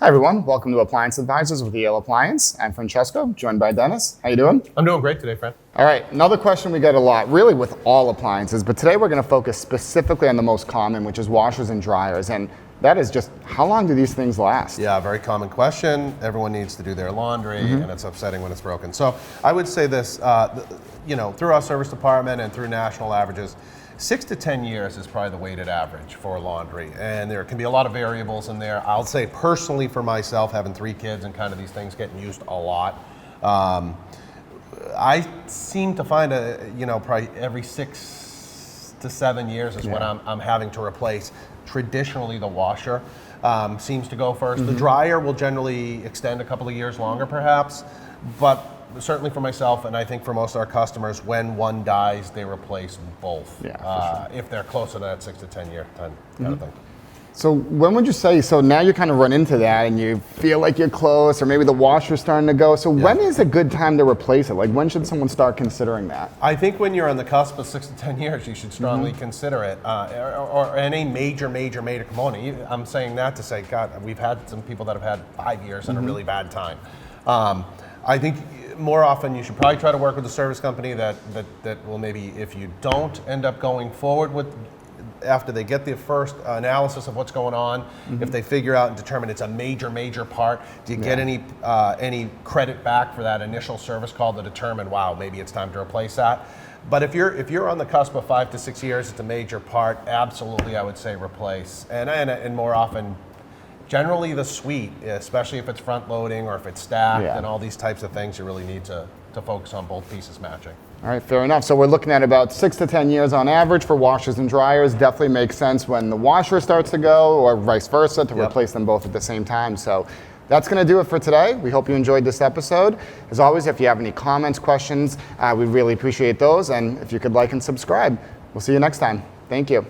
Hi everyone, welcome to Appliance Advisors with EL Appliance. I'm Francesco, joined by Dennis. How you doing? I'm doing great today, Fran. All right, another question we get a lot, really with all appliances, but today we're going to focus specifically on the most common, which is washers and dryers. And that is just, how long do these things last? Yeah, very common question. Everyone needs to do their laundry, and it's upsetting when it's broken. So I would say this, through our service department and through national averages, 6 to 10 years is probably the weighted average for laundry. And there can be a lot of variables in there. I'll say personally for myself, having 3 kids and kind of these things getting used a lot, I seem to find probably every 6 to 7 years is when I'm having to replace. Traditionally, the washer seems to go first. The dryer will generally extend a couple of years longer perhaps, but certainly for myself, and I think for most of our customers, when one dies, they replace both. Yeah, for sure. If they're closer to that 6 to 10 year kind of thing. So when would you say, so now you kind of run into that and you feel like you're close, or maybe the washer's starting to go. So when is a good time to replace it? Like when should someone start considering that? I think when you're on the cusp of 6 to 10 years, you should strongly consider it. Or any major component. I'm saying that to say, God, we've had some people that have had 5 years and a really bad time. I think more often you should probably try to work with a service company that will maybe, if you don't end up going forward with, after they get the first analysis of what's going on, if they figure out and determine it's a major part, do you get any credit back for that initial service call to determine, wow, maybe it's time to replace that? But if you're on the cusp of 5 to 6 years, it's a major part, absolutely I would say replace. And more often, generally the suite, especially if it's front loading or if it's stacked and all these types of things, you really need to focus on both pieces matching. All right, fair enough. So we're looking at about 6 to 10 years on average for washers and dryers. Definitely makes sense when the washer starts to go, or vice versa, to replace them both at the same time. So that's going to do it for today. We hope you enjoyed this episode. As always, if you have any comments, questions, we really appreciate those. And if you could like and subscribe, we'll see you next time. Thank you.